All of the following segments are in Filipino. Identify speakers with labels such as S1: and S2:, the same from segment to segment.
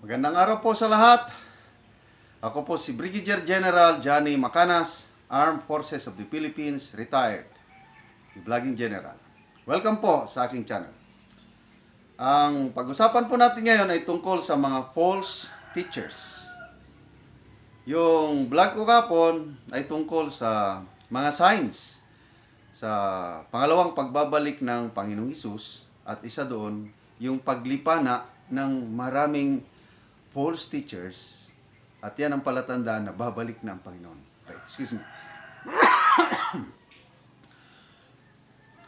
S1: Magandang araw po sa lahat. Ako po si Brigadier General Johnny Macanas, Armed Forces of the Philippines, retired, vlogging general. Welcome po sa aking channel. Ang pag-usapan po natin ngayon ay tungkol sa mga false teachers. Yung vlog ko kapon ay tungkol sa mga signs sa pangalawang pagbabalik ng Panginoong Hesus, at isa doon yung paglipana ng maraming false teachers, at yan ang palatandaan na babalik na ang Panginoon. Okay, excuse me.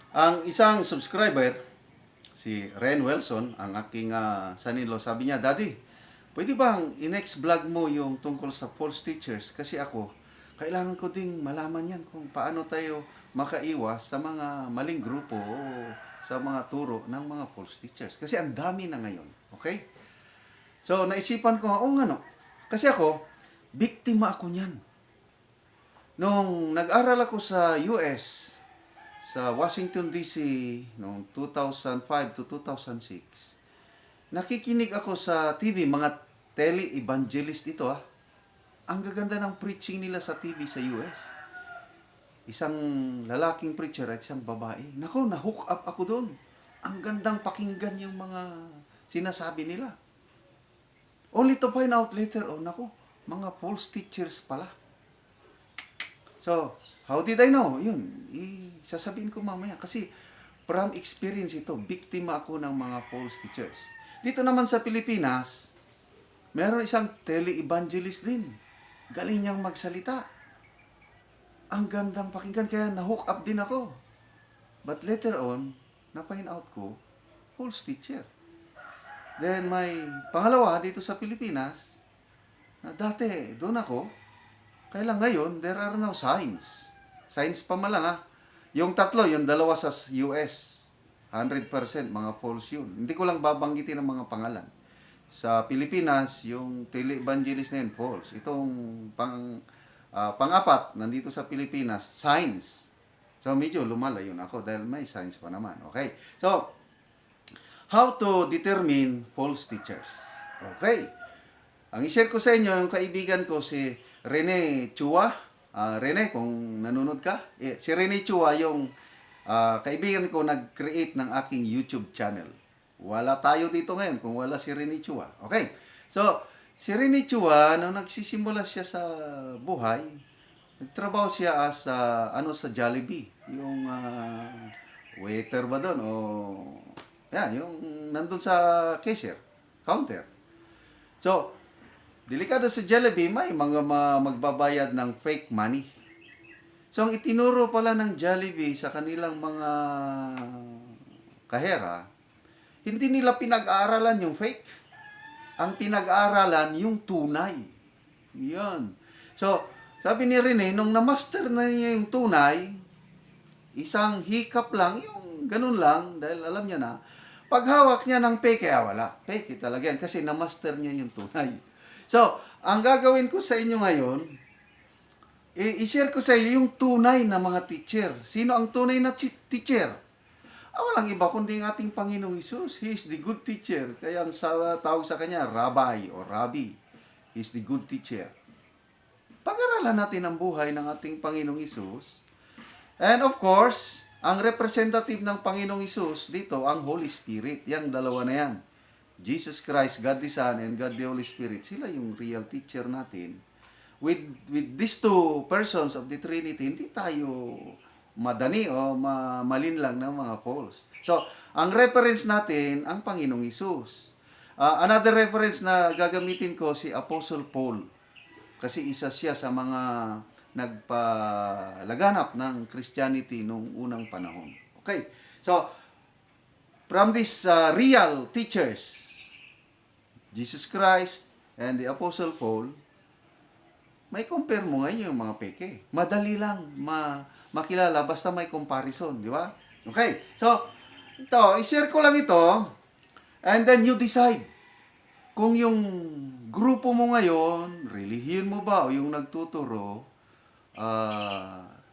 S1: Ang isang subscriber, si Ren Wilson, ang aking son-in-law, sabi niya, Daddy, pwede bang i-next vlog mo yung tungkol sa false teachers? Kasi ako, kailangan ko ding malaman yan kung paano tayo makaiwas sa mga maling grupo o sa mga turo ng mga false teachers. Kasi ang dami na ngayon. Okay? So, naisipan ko, no. Kasi ako, biktima ako niyan. Nung nag-aral ako sa US, sa Washington DC, noong 2005 to 2006, nakikinig ako sa TV, mga tele-evangelist ito Ang gaganda ng preaching nila sa TV sa US. Isang lalaking preacher at isang babae. Nako, na-hook up ako doon. Ang gandang pakinggan yung mga sinasabi nila. Only to find out later, nako, mga false teachers pala. So, how did I know? Yun, sasabihin ko mamaya. Kasi from experience ito, biktima ako ng mga false teachers. Dito naman sa Pilipinas, meron isang tele-evangelist din. Galing niyang magsalita. Ang gandang pakinggan, kaya na-hook up din ako. But later on, na-find out ko, false teacher. Then may pangalawa dito sa Pilipinas, na dati doon ako, kaya lang ngayon, there are now signs. Signs pa man lang Yung tatlo, yung dalawa sa US, 100% mga false yun. Hindi ko lang babanggitin ang mga pangalan. Sa Pilipinas, yung tele-evangelist na yun, false. Itong pang-apat, nandito sa Pilipinas, signs. So medyo lumalayo na ako dahil may signs pa naman. Okay? So, how to determine false teachers. Okay. Ang i-share ko sa inyo, yung kaibigan ko si Rene Chua. Rene, kung nanonood ka, si Rene Chua yung kaibigan ko nag-create ng aking YouTube channel. Wala tayo dito ngayon kung wala si Rene Chua. Okay. So, si Rene Chua, nung nagsisimula siya sa buhay, nagtrabaho siya sa Jollibee. Yung waiter ba doon? Yan, yung nandun sa cashier, counter. So, delikado sa Jollibee, may mga magbabayad ng fake money. So, ang itinuro pala ng Jollibee sa kanilang mga kahera, hindi nila pinag-aaralan yung fake. Ang pinag-aaralan yung tunay. Yan. So, sabi ni Rene, nung na-master na niya yung tunay, isang hiccup lang, yung ganun lang, dahil alam niya na, paghawak niya ng peke, wala. Peke talaga yan kasi na-master niya yung tunay. So, ang gagawin ko sa inyo ngayon, i-share ko sa inyo yung tunay na mga teacher. Sino ang tunay na teacher? Walang iba kundi ang ating Panginoong Hesus. He is the good teacher. Kaya ang tawag sa kanya, Rabbi o Rabbi. He is the good teacher. Pag-aralan natin ang buhay ng ating Panginoong Hesus. And of course, ang representative ng Panginoong Hesus dito, ang Holy Spirit. Yang dalawa na yan. Jesus Christ, God the Son, and God the Holy Spirit. Sila yung real teacher natin. With these two persons of the Trinity, hindi tayo madani o malinlang ng mga false. So, ang reference natin, ang Panginoong Hesus. Another reference na gagamitin ko, si Apostle Paul. Kasi isa siya sa mga nagpalaganap ng Christianity noong unang panahon. Okay. So, from these real teachers, Jesus Christ and the Apostle Paul, may compare mo ngayon yung mga peke. Madali lang makilala basta may comparison, di ba? Okay. So, ito, i-share ko lang ito, and then you decide kung yung grupo mo ngayon, relihiyon mo ba o yung nagtuturo,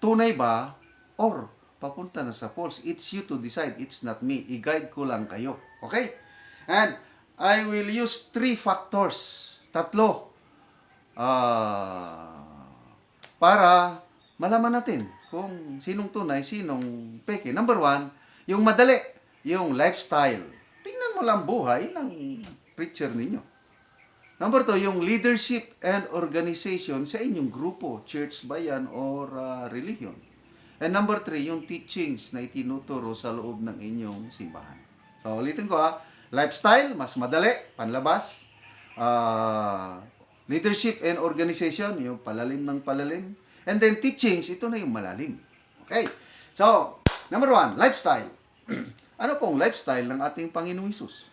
S1: tunay ba or papunta na sa false. It's you to decide. It's not me. I-guide ko lang kayo. Okay? And I will use 3 factors. Tatlo. Para malaman natin kung sinong tunay, sinong peke. Number 1, yung madali, yung lifestyle. Tingnan mo lang buhay ng preacher ninyo. Number 2, yung leadership and organization sa inyong grupo, church ba yan or religion. And number 3, yung teachings na itinuturo sa loob ng inyong simbahan. So, ulitin ko lifestyle, mas madali, panlabas. Leadership and organization, yung palalim ng palalim. And then teachings, ito na yung malalim. Okay. So, number 1, lifestyle. Ano pong lifestyle ng ating Panginoong Hesus?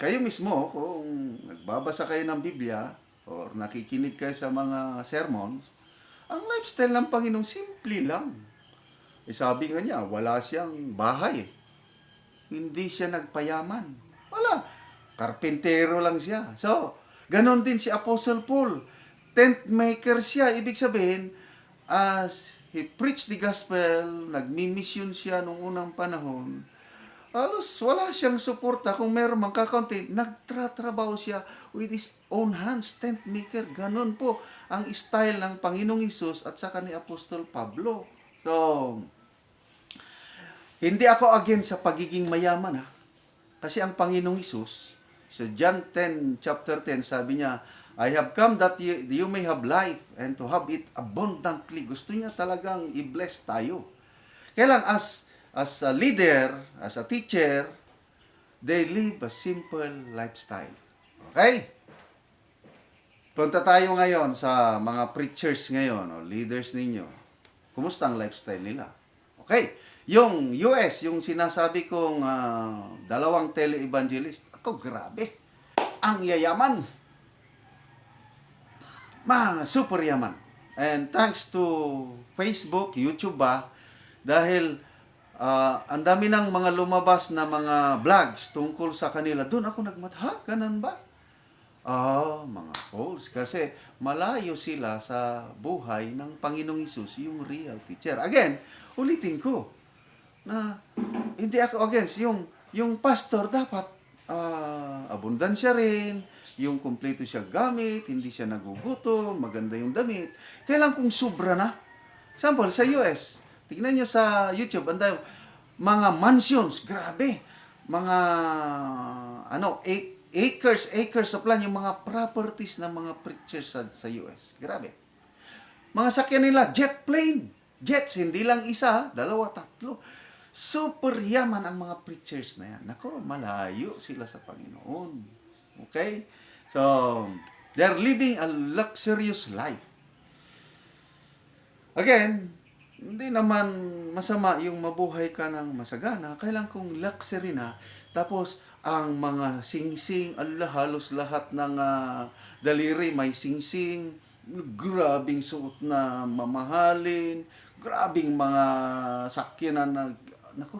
S1: Kayo mismo, kung nagbabasa kayo ng Biblia or nakikinig kayo sa mga sermons, ang lifestyle ng Panginoong simple lang. Sabi nga niya, wala siyang bahay. Hindi siya nagpayaman. Wala. Karpintero lang siya. So, ganon din si Apostle Paul. Tent maker siya. Ibig sabihin, as he preached the gospel, nagmi-mission siya nung unang panahon, halos wala siyang suporta. Kung meron mang kakaunti, nagtratrabaho siya with his own hands. Tent maker. Ganon po ang style ng Panginoong Hesus at saka ni Apostol Pablo. So, hindi ako against sa pagiging mayaman Kasi ang Panginoong Hesus, sa John 10, chapter 10, sabi niya, I have come that you may have life and to have it abundantly. Gusto niya talagang i-bless tayo. Kaya lang, as a leader, as a teacher, they live a simple lifestyle. Okay? Punta tayo ngayon sa mga preachers ngayon, o leaders ninyo. Kumusta ang lifestyle nila? Okay. Yung US, yung sinasabi kong 2 tele-evangelist, ako grabe. Ang yayaman. Super yaman. And thanks to Facebook, YouTube dahil ang dami ng mga lumabas na mga vlogs tungkol sa kanila. Doon ako nagmata, ganun ba? Mga fools. Kasi malayo sila sa buhay ng Panginoong Hesus, yung real teacher. Again, ulitin ko na hindi ako against. Yung pastor dapat abundansya rin, yung kumpleto siya gamit, hindi siya nagugutom, maganda yung damit. Kailan kung sobra na? Example, sa US, tignan nyo sa YouTube, mga mansions, grabe. Mga, acres of land, yung mga properties ng mga preachers sa US. Grabe. Mga sakyan nila, jet plane. Jets, hindi lang isa, 2, 3. Super yaman ang mga preachers na yan. Nako, malayo sila sa Panginoon. Okay? So, they're living a luxurious life. Again, hindi naman masama yung mabuhay ka ng masagana. Kailan kung luxury na, tapos ang mga singsing, halos lahat ng daliri may singsing, grabing suot na mamahalin, grabing mga sakyanan na, naku,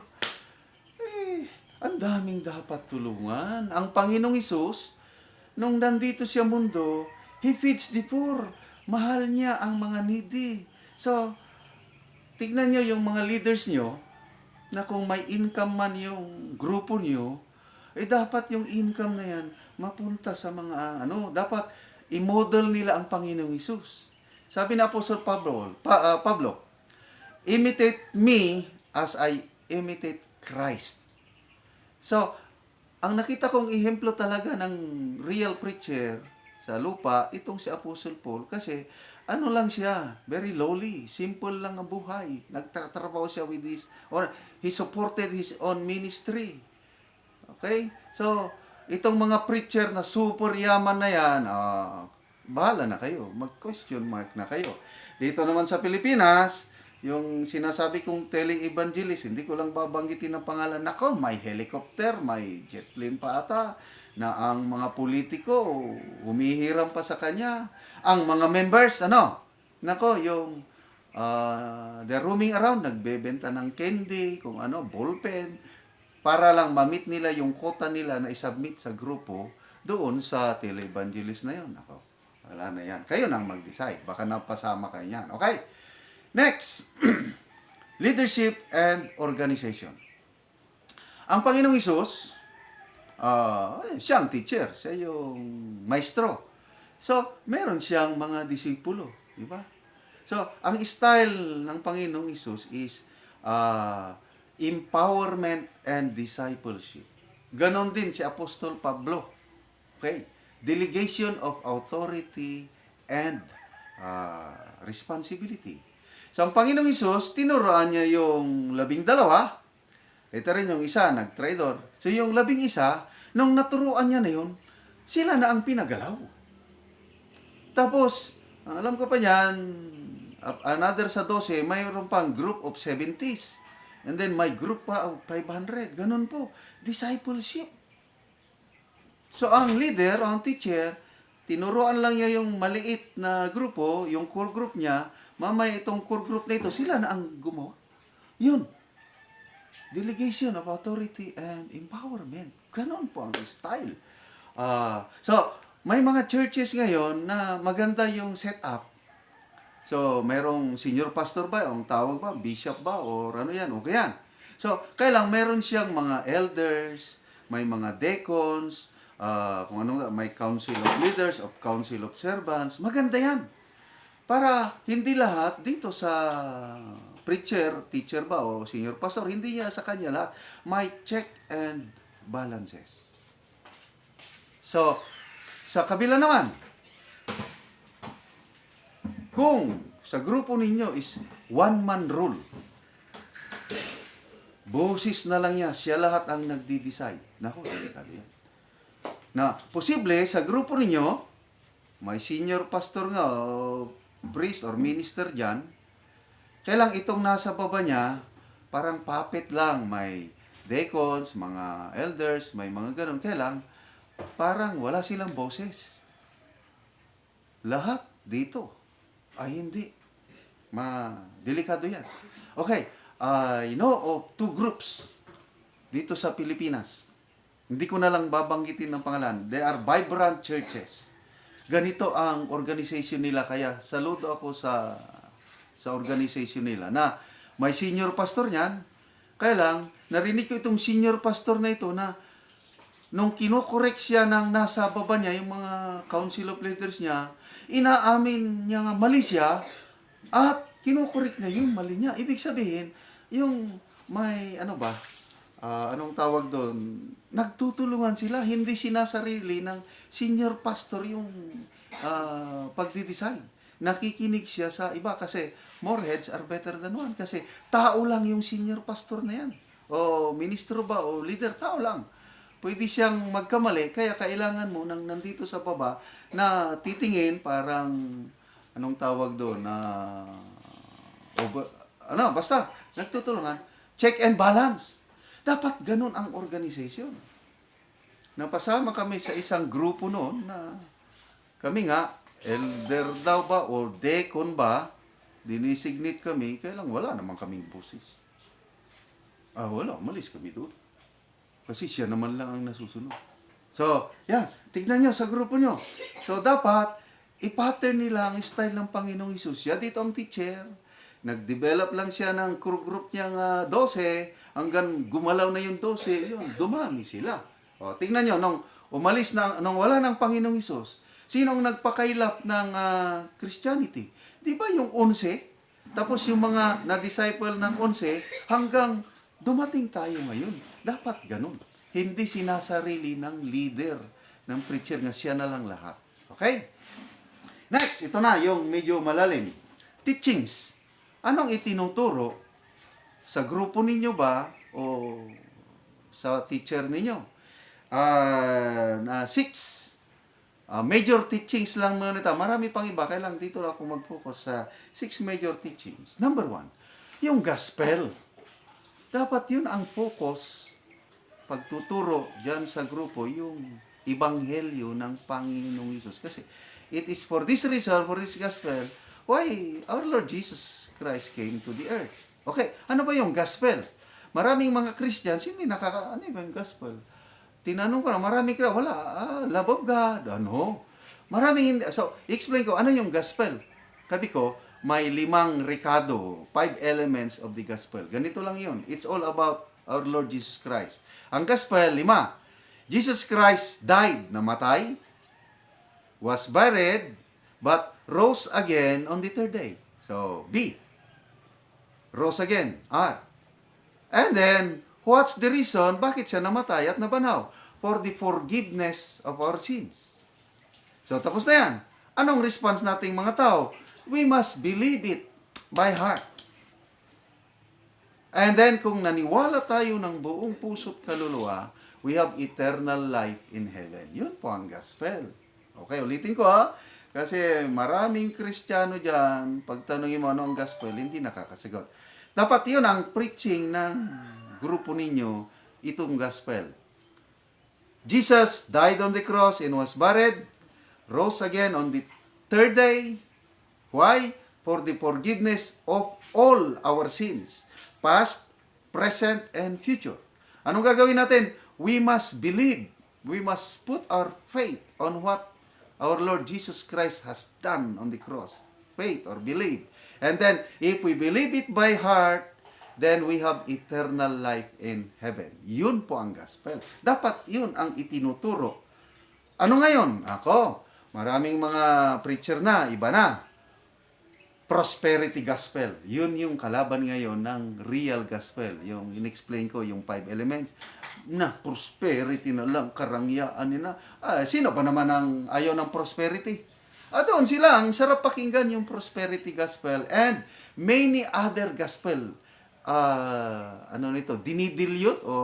S1: ang daming dapat tulungan. Ang Panginoong Hesus, nung nandito siya mundo, He feeds the poor. Mahal niya ang mga needy. So, tignan niyo yung mga leaders niyo, na kung may income man yung grupo niyo, dapat yung income na yan mapunta sa mga, dapat i-model nila ang Panginoong Hesus. Sabi na Apostle Pablo, imitate me as I imitate Christ. So, ang nakita kong ehemplo talaga ng real preacher sa lupa, itong si Apostle Paul, kasi lang siya, very lowly, simple lang ang buhay. Nagtatrabaho siya with he supported his own ministry. Okay? So, itong mga preacher na super yaman na yan, bahala na kayo, mag-question mark na kayo. Dito naman sa Pilipinas, yung sinasabi kong tele-evangelist, hindi ko lang babanggitin ang pangalan. Nako, may helicopter, may jet plane pa ata, na ang mga politiko, humihiram pa sa kanya. Ang mga members, nako, yung they're roaming around, nagbebenta ng candy, kung ballpen, para lang ma-meet nila yung quota nila na isubmit sa grupo doon sa tele-evangelist na yun. Nako, wala na yan. Kayo nang mag-decide. Baka napasama kayo yan. Okay? Next, leadership and organization. Ang Panginoong Hesus, Siyang teacher, siya yung maestro. So, meron siyang mga disipulo, di ba? So, ang style ng Panginoong Isus is empowerment and discipleship. Ganon din si Apostol Pablo. Okay? Delegation of authority and responsibility. So, ang Panginoong Isus, tinuruan niya yung 12. Ito rin yung isa, nag-traidor. So, yung 11, nung naturuan niya na yun, sila na ang pinagalaw. Tapos, ang alam ko pa niyan, another sa 12, mayroon pang group of 70s. And then may group pa of 500. Ganun po. Discipleship. So, ang leader, ang teacher, tinuruan lang niya yung maliit na grupo, yung core group niya, mamay itong core group na ito, sila na ang gumawa. Yun. Delegation of authority and empowerment. Ganon po ang style. So, may mga churches ngayon na maganda yung setup. So, mayroong senior pastor ba? Ang tawag ba? Bishop ba? O ano yan? Okay yan. So, kailang meron siyang mga elders, may mga deacons, kung ano, may council of leaders, of council of servants. Maganda yan. Para hindi lahat dito sa preacher, teacher ba o senior pastor, hindi niya sa kanya lahat. May check and balances. So, sa kabila naman, kung sa grupo ninyo is one-man rule, boses na lang niya, siya lahat ang nagdi-decide. Naku, delikado yan. Na, posible sa grupo ninyo, may senior pastor nga, o priest or minister dyan, kailang itong nasa baba niya, parang puppet lang, may deacons, mga elders, may mga ganun, kailang parang wala silang boses. Lahat dito ay hindi. Delikado yan. Okay, I know of 2 groups dito sa Pilipinas. Hindi ko na lang babanggitin ng pangalan. They are vibrant churches. Ganito ang organization nila. Kaya saludo ako sa organization nila na may senior pastor niyan. Kaya lang, narinig ko itong senior pastor na ito na nung kinokorek siya ng nasa baba niya, yung mga council of leaders niya, inaamin niya nga mali siya at kinokorek niya yung mali niya. Ibig sabihin, yung may anong tawag doon? Nagtutulungan sila, hindi sinasarili ng senior pastor yung pagdidesign. Nakikinig siya sa iba kasi more heads are better than one. Kasi tao lang yung senior pastor na yan. O ministro ba o leader, tao lang. Pwede siyang magkamali, kaya kailangan mo nang nandito sa baba na titingin parang, anong tawag doon, basta, nagtutulungan, check and balance. Dapat ganun ang organization. Napasama kami sa isang grupo noon na kami nga, elder daw ba o deacon ba, dinisignate kami, kailang wala naman kaming boses. Wala, umalis kami doon. Kasi siya naman lang ang nasusunod. So, yan. Tignan nyo sa grupo nyo. So, dapat, i-pattern nila ang style ng Panginoong Isus. Siya dito ang teacher. Nag-develop lang siya ng group niyang 12. Hanggang gumalaw na yung 12. Yun, dumami sila. O, tignan nyo, nung wala ng Panginoong Isus, sino ang nagpakailap ng Christianity? Di ba yung 11? Tapos yung mga na-disciple ng 11, hanggang dumating tayo ngayon. Dapat ganun. Hindi sinasarili ng leader, ng preacher nga siya na lang lahat. Okay? Next, ito na yung medyo malalim. Teachings. Anong itinuturo? Sa grupo ninyo ba o sa teacher ninyo? 6 major teachings lang muna ito. Marami pang iba. Kailangan dito lang ako mag-focus sa 6 major teachings. Number 1, yung gospel. Dapat yun ang focus pagtuturo dyan sa grupo, yung ebanghelyo ng Panginoong Isus. Kasi it is for this reason, for this gospel, why our Lord Jesus Christ came to the earth. Okay, ano ba yung gospel? Maraming mga Christians, hindi ano yung gospel? Tinanong ko na, marami ka, wala, love of God, ano? Maraming hindi. So, explain ko, ano yung gospel? Sabi ko, may 5 rekado, 5 elements of the gospel. Ganito lang yun. It's all about our Lord Jesus Christ. Ang gospel, 5. Jesus Christ died, namatay, was buried, but rose again on the third day. So, B. Rose again. R. And then, what's the reason bakit siya namatay at nabanaw? For the forgiveness of our sins. So, tapos na yan. Anong response nating mga tao? We must believe it by heart. And then, kung naniwala tayo ng buong puso't kaluluwa, we have eternal life in heaven. Yun po ang gospel. Okay, ulitin ko ha. Kasi maraming Kristiyano dyan, pag tanongin mo ano ang gospel, hindi nakakasagot. Dapat yun ang preaching ng grupo ninyo, itong gospel. Jesus died on the cross and was buried, rose again on the third day. Why? For the forgiveness of all our sins, past, present, and future. Anong gagawin natin? We must believe. We must put our faith on what our Lord Jesus Christ has done on the cross. Faith or believe. And then, if we believe it by heart, then we have eternal life in heaven. Yun po ang gospel. Dapat yun ang itinuturo. Ano ngayon? Ako, maraming mga preacher na, iba na. Prosperity gospel. Yun yung kalaban ngayon ng real gospel. Yung in-explain ko, yung 5 elements. Na, prosperity na lang, karangyaan nila. Sino pa naman ang ayaw ng prosperity? Doon sila, ang sarap pakinggan yung prosperity gospel and many other gospel. Dinidilyot o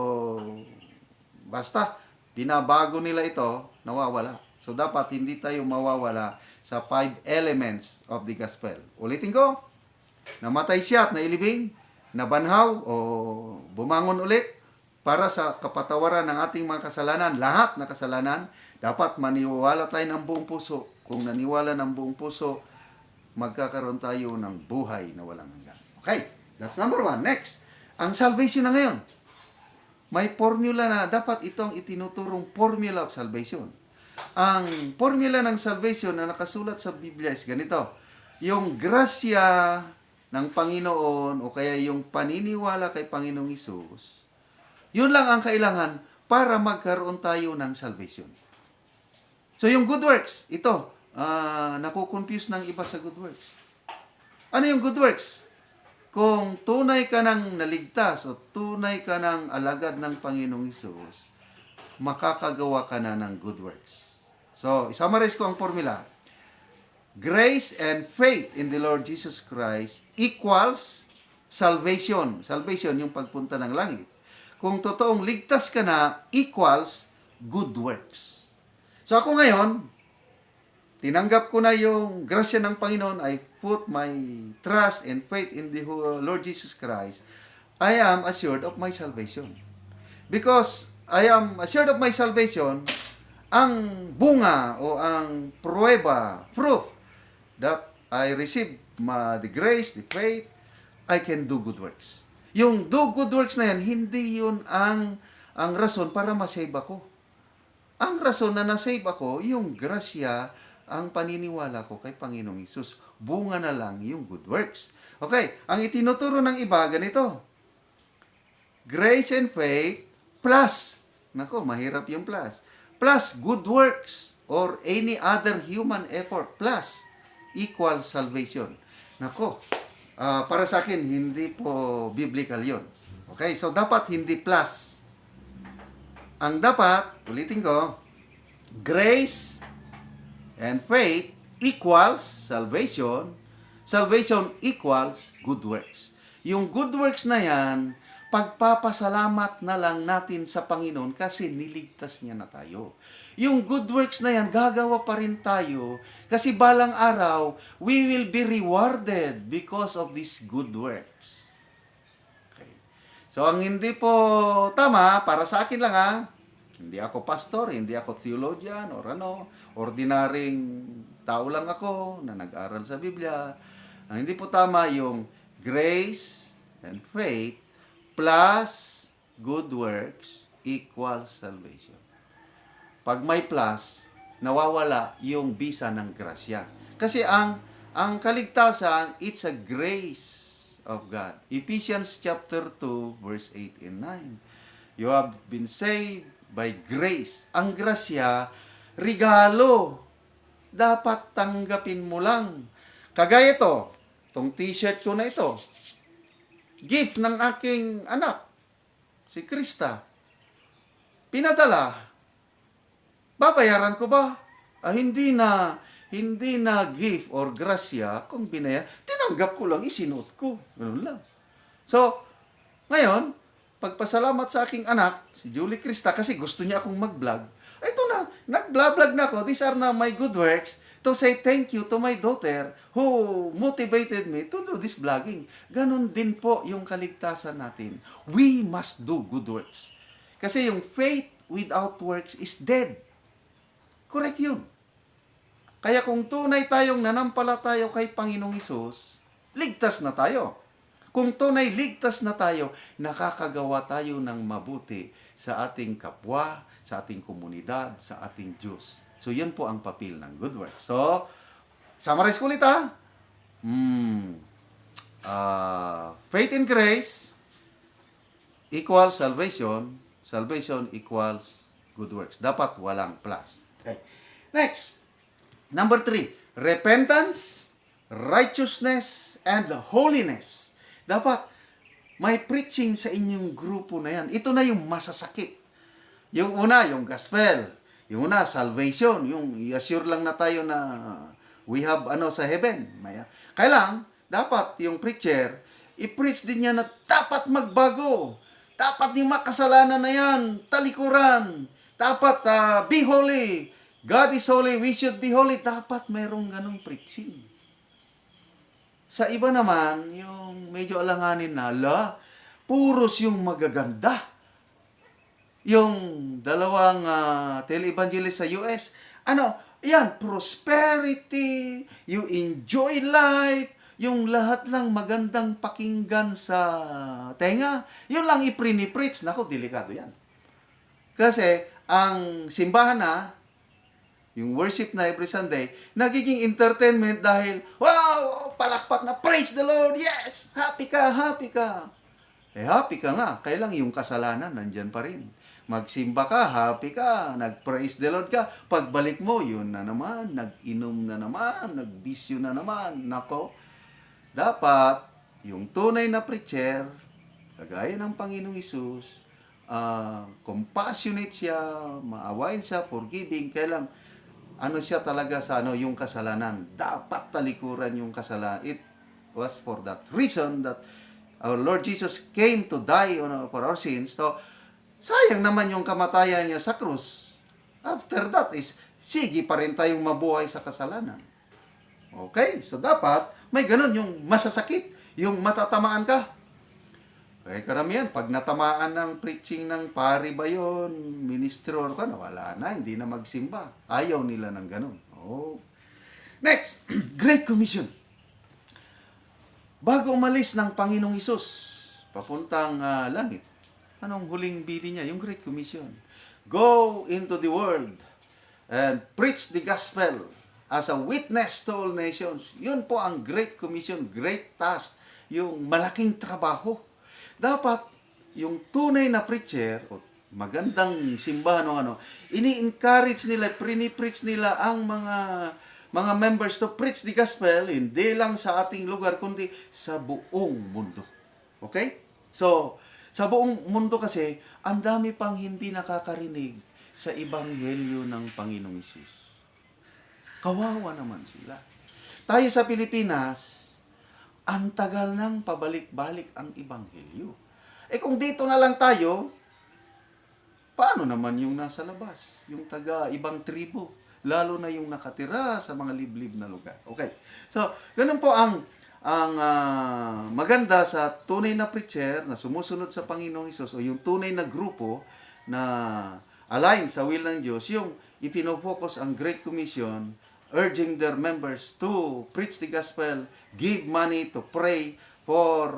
S1: basta, binabago nila ito, nawawala. So, dapat hindi tayo mawawala sa 5 elements of the gospel. Ulitin ko, namatay siya at nailibing, nabanhaw o bumangon ulit para sa kapatawaran ng ating mga kasalanan, lahat na kasalanan, dapat maniwala tayo ng buong puso. Kung naniwala ng buong puso, magkakaroon tayo ng buhay na walang hanggan. Okay, that's number 1. Next, ang salvation na ngayon. May formula na, dapat itong itinuturong formula of salvation. Ang formula ng salvation na nakasulat sa Biblia is ganito. Yung grasya ng Panginoon o kaya yung paniniwala kay Panginoong Hesus, yun lang ang kailangan para magkaroon tayo ng salvation. So yung good works, ito, nakukonfuse ng iba sa good works. Ano yung good works? Kung tunay ka ng naligtas o tunay ka ng alagad ng Panginoong Hesus, makakagawa ka na ng good works. So, isummarize ko ang formula. Grace and faith in the Lord Jesus Christ equals salvation. Salvation, yung pagpunta ng langit. Kung totoong ligtas ka na, equals good works. So, ako ngayon, tinanggap ko na yung grasya ng Panginoon. I put my trust and faith in the Lord Jesus Christ. I am assured of my salvation. Because I am assured of my salvation, ang bunga o ang pruweba, proof that I receive the grace, the faith, I can do good works. Yung do good works na yan, hindi yun ang rason para masave ako. Ang rason na nasave ako, yung grasya, ang paniniwala ko kay Panginoong Hesus. Bunga na lang yung good works. Okay, ang itinuturo ng iba, ganito. Grace and faith plus, nako, mahirap yung plus good works or any other human effort plus equal salvation. Nako, para sa akin, hindi po biblical yon. Okay, so dapat hindi plus. Ang dapat, ulitin ko, grace and faith equals salvation. Salvation equals good works. Yung good works na yan, pagpapasalamat na lang natin sa Panginoon kasi niligtas niya na tayo. Yung good works na yan, gagawa pa rin tayo kasi balang araw, we will be rewarded because of these good works. Okay. So, ang hindi po tama, para sa akin lang hindi ako pastor, hindi ako theologian, or ordinaryong tao lang ako na nag-aral sa Biblia. Ang hindi po tama yung grace and faith plus good works equals salvation. Pag may plus, nawawala yung bisa ng grasya. Kasi ang kaligtasan, it's a grace of God. Ephesians chapter 2, verse 8 and 9. You have been saved by grace. Ang grasya, regalo. Dapat tanggapin mo lang. Kagaya ito, itong t-shirt ko na ito. Gift ng aking anak, si Krista. Pinadala. Babayaran ko ba? Hindi na gift or grasya kung binaya. Tinanggap ko lang, isinuot ko. Ganun lang. So, ngayon, pagpasalamat sa aking anak, si Julie Krista, kasi gusto niya akong mag-vlog. Ito na, nag-vlog na ako. These are now my good works to say thank you to my daughter who motivated me to do this vlogging. Ganon din po yung kaligtasan natin. We must do good works. Kasi yung faith without works is dead. Correct yun. Kaya kung tunay tayong nanampalataya kay Panginoong Hesus, ligtas na tayo. Kung tunay ligtas na tayo, nakakagawa tayo ng mabuti sa ating kapwa, sa ating komunidad, sa ating Diyos. So, yan po ang papel ng good works. So, summarize ko ulit ha. Faith in grace equals salvation. Salvation equals good works. Dapat walang plus. Okay. Next. Number 3. Repentance, righteousness, and holiness. Dapat may preaching sa inyong grupo na yan. Ito na yung masasakit. Yung una, yung gospel. Yung una, salvation. Yung i-assure lang na tayo na we have sa heaven. Kailang, dapat yung preacher, i-preach din niya na dapat magbago. Dapat yung makasalanan na yan, talikuran. Dapat be holy. God is holy, we should be holy. Dapat merong ganong preaching. Sa iba naman, yung medyo alanganin na, puros yung magaganda. Yung dalawang televangelist sa US, yan, prosperity, you enjoy life, yung lahat lang magandang pakinggan sa tenga, yun lang iprini-preach. Naku, delikado yan. Kasi, ang simbahan yung worship na every Sunday, nagiging entertainment dahil, wow, palakpak na, praise the Lord, yes, happy ka, happy ka. Happy ka nga, kailang yung kasalanan, nandyan pa rin. Magsimba ka, happy ka, nag-praise the Lord ka, pagbalik mo, yun na naman, nag-inom na naman, nagbisyo na naman, nako. Dapat, yung tunay na preacher, kagaya ng Panginoong Hesus, compassionate siya, maawain siya, forgiving, kailang, siya talaga sa yung kasalanan. Dapat talikuran yung kasalanan. It was for that reason that our Lord Jesus came to die for our sins. So, sayang naman yung kamatayan niya sa krus. After that is, sige pa rin tayong mabuhay sa kasalanan. Okay? So, dapat may ganun yung masasakit. Yung matatamaan ka. Okay, karamihan, pag natamaan ng preaching ng pari ba yun, ministro, wala na, hindi na magsimba. Ayaw nila ng ganun. Oh. Next, Great Commission. Bago umalis ng Panginoong Hesus, papuntang langit, anong huling bili niya? Yung Great Commission. Go into the world and preach the gospel as a witness to all nations. Yun po ang Great Commission, great task, yung malaking trabaho. Dapat, yung tunay na preacher, o magandang simbahan ini-encourage nila, prini-preach nila ang mga members to preach the gospel, hindi lang sa ating lugar, kundi sa buong mundo. Okay? So, sa buong mundo kasi, ang dami pang hindi nakakarinig sa ebanghelyo ng Panginoong Hesus. Kawawa naman sila. Tayo sa Pilipinas, ang tagal nang pabalik-balik ang ebanghelyo. Kung dito na lang tayo, paano naman yung nasa labas? Yung taga-ibang tribo, lalo na yung nakatira sa mga liblib na lugar. Okay. So, ganun po ang maganda sa tunay na preacher na sumusunod sa Panginoong Hesus o yung tunay na grupo na align sa will ng Diyos, yung ipinofocus ang Great Commission, urging their members to preach the gospel, give money to pray for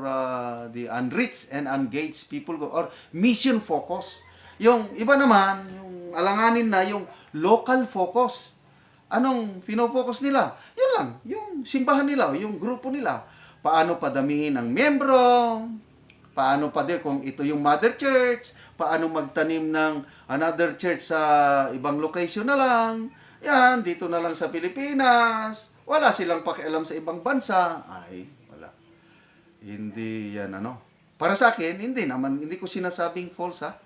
S1: the unreached and engaged people, or mission focus. Yung iba naman, yung alanganin na, yung local focus. Anong pinofocus nila? Yun lang, yung simbahan nila, yung grupo nila. Paano padamihin ang miyembro, Paano pa din kung ito yung mother church? Paano magtanim ng another church sa ibang location na lang? Yan, dito na lang sa Pilipinas. Wala silang pakialam sa ibang bansa. Ay, wala. Hindi yan Para sa akin, hindi ko sinasabing false ha.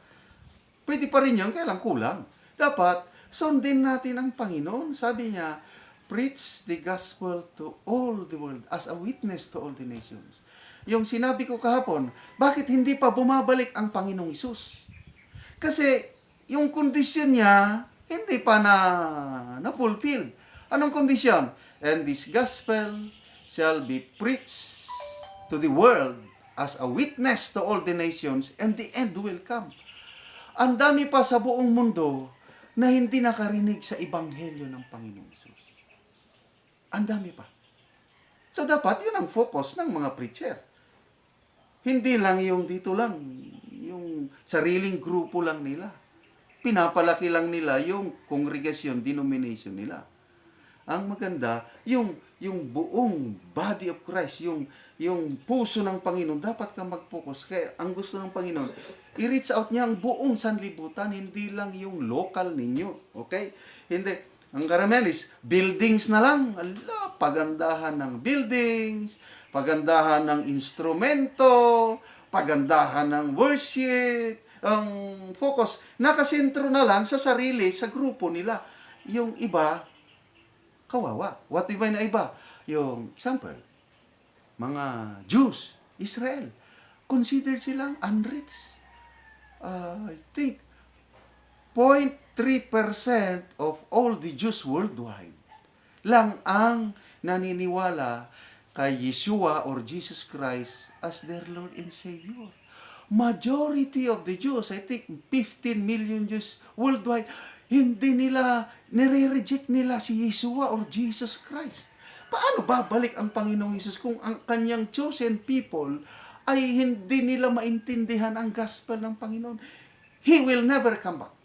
S1: Pwede pa rin yun, kaya lang kulang. Dapat, sundin natin ang Panginoon. Sabi niya, preach the gospel to all the world as a witness to all the nations. Yung sinabi ko kahapon, bakit hindi pa bumabalik ang Panginoong Isus? Kasi yung kondisyon niya, hindi pa na-fulfill. Anong kondisyon? And this gospel shall be preached to the world as a witness to all the nations, and the end will come. Ang dami pa sa buong mundo na hindi nakarinig sa ebanghelyo ng Panginoong Isus. Ang dami pa. So dapat yun ang focus ng mga preacher. Hindi lang yung dito lang, yung sariling grupo lang nila. Pinapalaki lang nila yung congregation, denomination nila. Ang maganda, yung buong body of Christ, yung puso ng Panginoon, dapat ka mag-focus. Kaya ang gusto ng Panginoon, i-reach out niya ang buong sanlibutan, hindi lang yung local ninyo. Okay? Hindi. Ang karamihan is, buildings na lang. Ala, pagandahan ng buildings, pagandahan ng instrumento, pagandahan ng worship, ang focus, nakasentro na lang sa sarili, sa grupo nila. Yung iba, kawawa. What iba na iba? Yung example, mga Jews, Israel, considered silang unreached. I think 0.3% of all the Jews worldwide lang ang naniniwala kay Yeshua or Jesus Christ as their Lord and Savior. Majority of the Jews, I think 15 million Jews worldwide, hindi nila, nire-reject nila si Yeshua or Jesus Christ. Paano babalik ang Panginoong Hesus kung ang kanyang chosen people ay hindi nila maintindihan ang gospel ng Panginoon? He will never come back.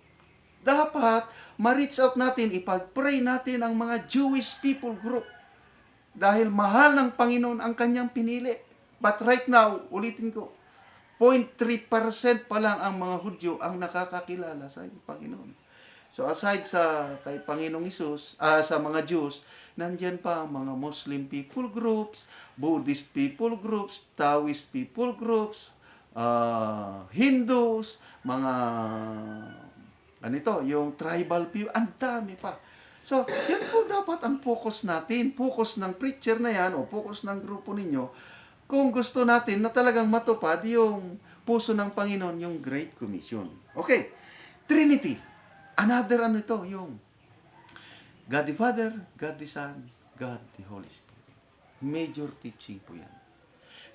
S1: Dapat, ma-reach out natin, ipag-pray natin ang mga Jewish people group. Dahil mahal ng Panginoon ang kanyang pinili. But right now, ulitin ko, 0.3% pa lang ang mga Hudyo ang nakakakilala sa Panginoon. So aside sa kay Panginoong Hesus, sa mga Jews, nandiyan pa ang mga Muslim people groups, Buddhist people groups, Taoist people groups, Hindus, mga yung tribal people, ang dami pa. So, yan po dapat ang focus natin, focus ng preacher na yan, o focus ng grupo ninyo, kung gusto natin na talagang matupad yung puso ng Panginoon, yung Great Commission. Okay, Trinity. Another yung God the Father, God the Son, God the Holy Spirit. Major teaching po yan.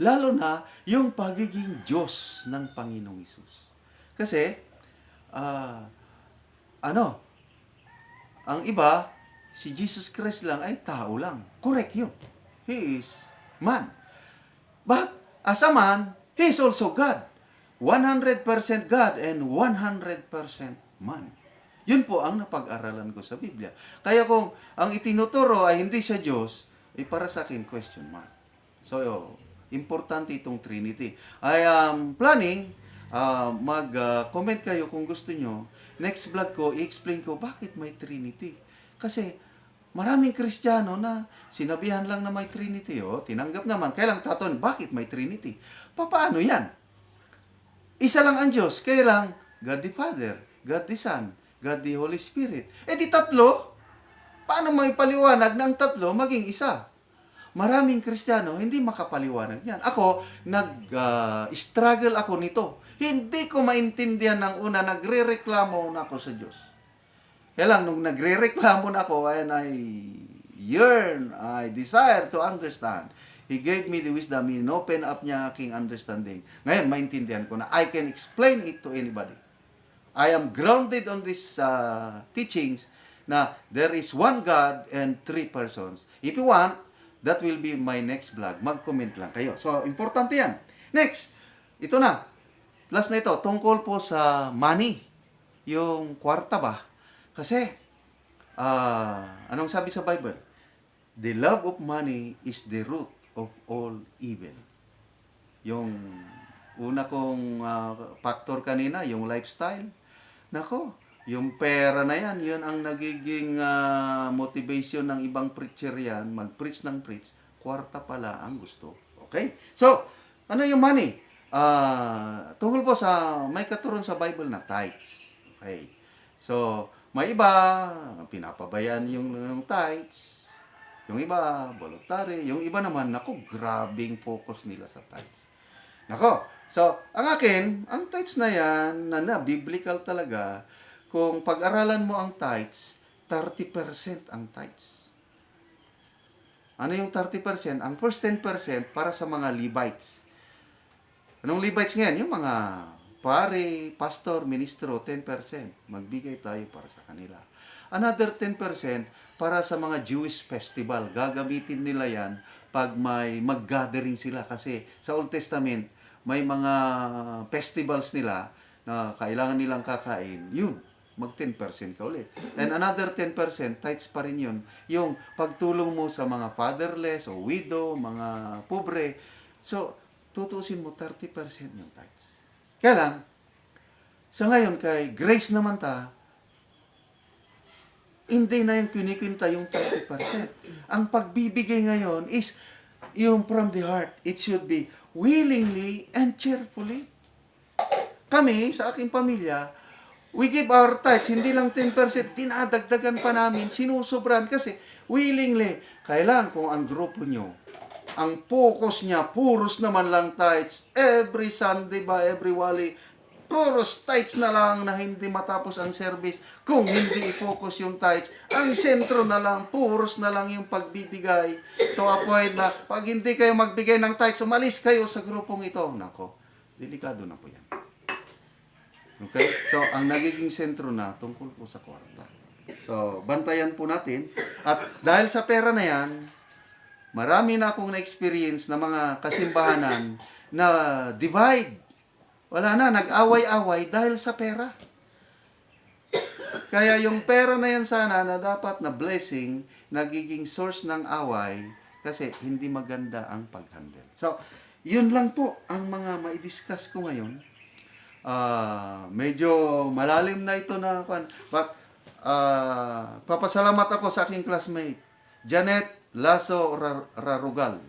S1: Lalo na yung pagiging Diyos ng Panginoong Hesus. Kasi, ang iba, si Jesus Christ lang ay tao lang. Correct yun. He is man. But, as a man, He is also God. 100% God and 100% man. Yun po ang napag-aralan ko sa Biblia. Kaya kung ang itinuturo ay hindi siya Diyos, para sa akin, question mark. So, importante itong Trinity. I am planning, mag-comment kayo kung gusto nyo. Next vlog ko, i-explain ko bakit may Trinity. Kasi, maraming Kristiyano na sinabihan lang na may Trinity. Tinanggap naman. Kailang taton, bakit may Trinity? Paano yan? Isa lang ang Diyos. Kaya lang, God the Father, God the Son, God the Holy Spirit. Di tatlo? Paano may paliwanag na ang tatlo maging isa? Maraming Kristiyano hindi makapaliwanag yan. Ako, nag-struggle ako nito. Hindi ko maintindihan ng una, nagre-reklamo na ako sa Diyos. Kaya lang, nung nagre-reklamo na ako, and I yearn, I desire to understand. He gave me the wisdom, open up niya aking understanding. Ngayon, maintindihan ko na I can explain it to anybody. I am grounded on these teachings na there is one God and three persons. If you want, that will be my next vlog. Mag-comment lang kayo. So, importante yan. Next, ito na. Last na ito, tungkol po sa money. Yung kwarta ba? Kasi, anong sabi sa Bible? The love of money is the root of all evil. Yung Una kong factor kanina, yung lifestyle. Nako, yung pera na yan, yun ang nagiging motivation ng ibang preacher yan, mag-preach ng preach, kwarta pala ang gusto. Okay? So, ano yung money? Tungkol po sa, may katuron sa Bible na tithes. Okay. So, may iba, pinapabayaan yung tithes. Yung iba, voluntary. Yung iba naman, naku, grabing focus nila sa tithes. Nako, so, ang akin, ang tithes na yan, na biblical talaga, kung pag-aralan mo ang tithes, 30% ang tithes. Ano yung 30%? Ang first 10% para sa mga Levites. Anong Levites ngayon? Yung mga pare, pastor, ministro, 10%. Magbigay tayo para sa kanila. Another 10% para sa mga Jewish festival. Gagamitin nila yan pag may mag-gathering sila. Kasi sa Old Testament, may mga festivals nila na kailangan nilang kakain. Yun, mag 10% ka ulit. And another 10%, tithes pa rin yun. Yung pagtulong mo sa mga fatherless o widow, mga pobre. So, tutusin mo 30% yung tithes. Kaya lang, sa ngayon kay Grace naman hindi na yung kinikinta yung 30%. Ang pagbibigay ngayon is yung from the heart. It should be willingly and cheerfully. Kami, sa aking pamilya, we give our tithes, hindi lang 10%, dinadagdagan pa namin, sinusobran kasi willingly. Kailan kung ang grupo nyo, ang focus niya, puros naman lang tithes, every Sunday ba, every wali, puros tithes na lang na hindi matapos ang service. Kung hindi i-focus yung tithes, ang sentro na lang, puros na lang yung pagbibigay. To a point na, pag hindi kayo magbigay ng tithes, umalis kayo sa grupong ito. Nako, delikado na po yan. Okay? So, ang nagiging sentro na, tungkol po sa kwarta. So, bantayan po natin. At dahil sa pera na yan, marami na akong na-experience na mga kasimbahanan na divide. Wala na, nag-away-away dahil sa pera. Kaya yung pera na yan sana na dapat na blessing, nagiging source ng away kasi hindi maganda ang pag-handle. So, yun lang po ang mga mai-discuss ko ngayon. Medyo malalim na ito na but papasalamat ako sa aking classmate, Janet Lasso Rarugal.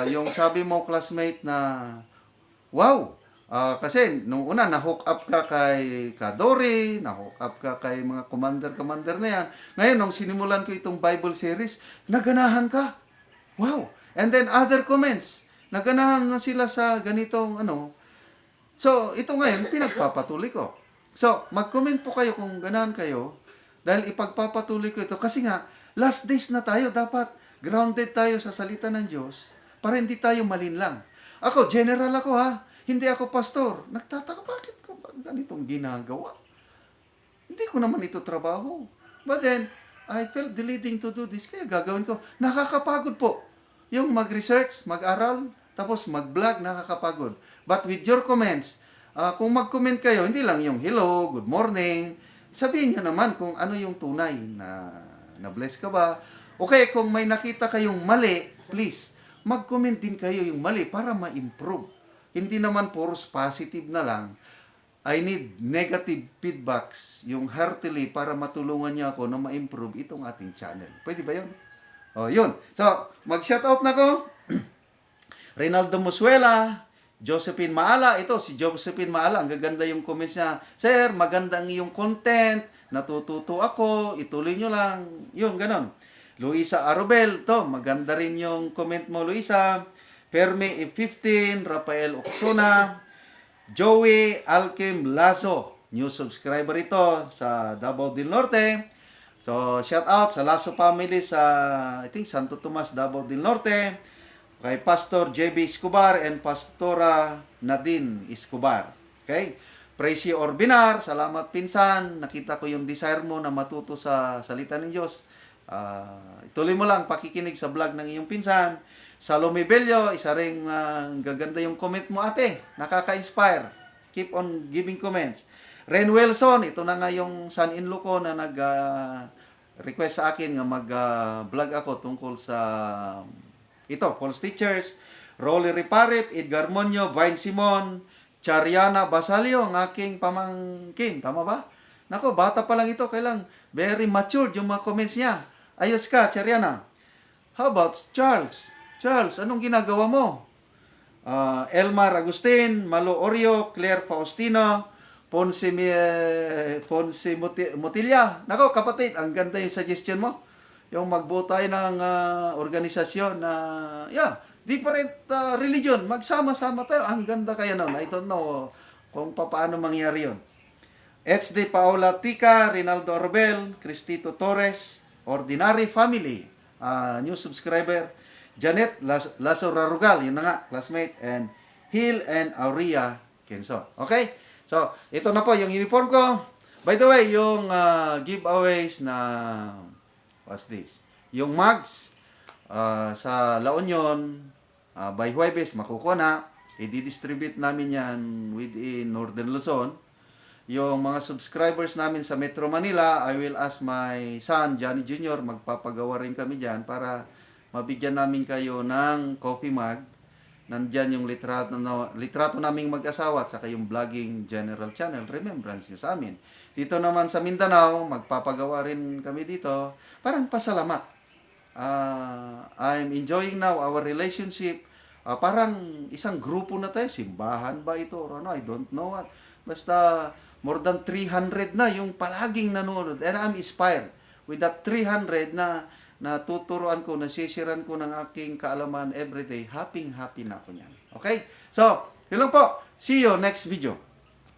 S1: Yung sabi mo classmate na, wow! Kasi nung una na-hook up ka kay Kadori, na-hook up ka kay mga commander na yan. Ngayon, nung sinimulan ko itong Bible series, naganahan ka. Wow! And then other comments, naganahan na sila sa ganitong So, ito ngayon, pinagpapatuloy ko. So, mag-comment po kayo kung ganahan kayo dahil ipagpapatuloy ko ito. Kasi nga, last days na tayo, dapat grounded tayo sa salita ng Diyos para hindi tayo malinlang. Ako, general ako ha. Hindi ako pastor. Nagtataka, bakit ko ba ganitong ginagawa? Hindi ko naman ito trabaho. But then, I felt the leading to do this. Kaya gagawin ko. Nakakapagod po. Yung mag-research, mag-aral, tapos mag-vlog, nakakapagod. But with your comments, kung mag-comment kayo, hindi lang yung hello, good morning, sabihin nyo naman kung ano yung tunay na bless ka ba. Okay, kung may nakita kayong mali, please, mag-comment din kayo yung mali para ma-improve. Hindi naman puros positive na lang. I need negative feedbacks, yung heartily, para matulungan niyo ako na ma-improve itong ating channel. Pwede ba yun? O, yun. So, mag-shoutout na ko. Reynaldo Musuela, Josephine Maala. Ito, si Josephine Maala. Ang gaganda yung comments niya. Sir, maganda ang iyong content. Natututo ako. Ituloy nyo lang. Yun, ganon. Luisa Arubel. Ito, maganda rin yung comment mo, Luisa. Fermi E15, Rafael Oksuna, Joey Alkim Lasso, new subscriber ito sa Davao del Norte. So, shout out sa Lasso family sa, I think, Santo Tomas, Davao del Norte. Kay Pastor JB Escobar and Pastora Nadine Escobar. Okay? Preci Orbinar, salamat pinsan. Nakita ko yung desire mo na matuto sa salita ng Diyos. Ituloy mo lang pakikinig sa vlog ng iyong pinsan. Salome Bello, isa ring gaganda yung comment mo ate. Nakaka-inspire. Keep on giving comments. Ren Wilson, ito na nga yung son-in-law ko na nag-request sa akin nga mag-vlog ako tungkol sa false teachers. Rolly Riparip, Edgar Monyo, Vine Simon, Chariana Basalio, ang aking pamangkin. Tama ba? Nako, bata pa lang ito. Kailang very matured yung mga comments niya. Ayos ka, Chariana. How about Charles? Charles, anong ginagawa mo? Elmar Agustin, Malo Orio, Claire Faustino, Ponce Motilla. Nako, kapatid, ang ganda yung suggestion mo. Yung magbuo tayo ng organisasyon na, different religion. Magsama-sama tayo. Ang ganda kaya nun. I don't know kung paano mangyari yun. HD Paula Tica, Rinaldo Orbel, Cristito Torres, Ordinary Family, new subscriber, Janet Lazaro Rugal, yun na nga, classmate, and Hill and Aurea Kenson. Okay? So, ito na po yung uniform ko. By the way, yung giveaways na, what's this? Yung mugs, sa La Union, by Huwebes, makukuha na. I-distribute namin yan within Northern Luzon. Yung mga subscribers namin sa Metro Manila, I will ask my son, Johnny Jr., magpapagawa rin kami dyan para mabigyan namin kayo ng coffee mug. Nandyan yung litrato naming mag-asawa at saka yung vlogging general channel. Remembrance nyo sa amin. Dito naman sa Mindanao, magpapagawa rin kami dito. Parang pasalamat. I'm enjoying now our relationship. Parang isang grupo na tayo. Simbahan ba ito? Or ano? I don't know what. Basta more than 300 na yung palaging nanonood. And I'm inspired with that 300 na natuturuan ko, nasisiran ko ng aking kaalaman everyday. Happy na ako niyan. Okay? So, yun lang po. See you next video.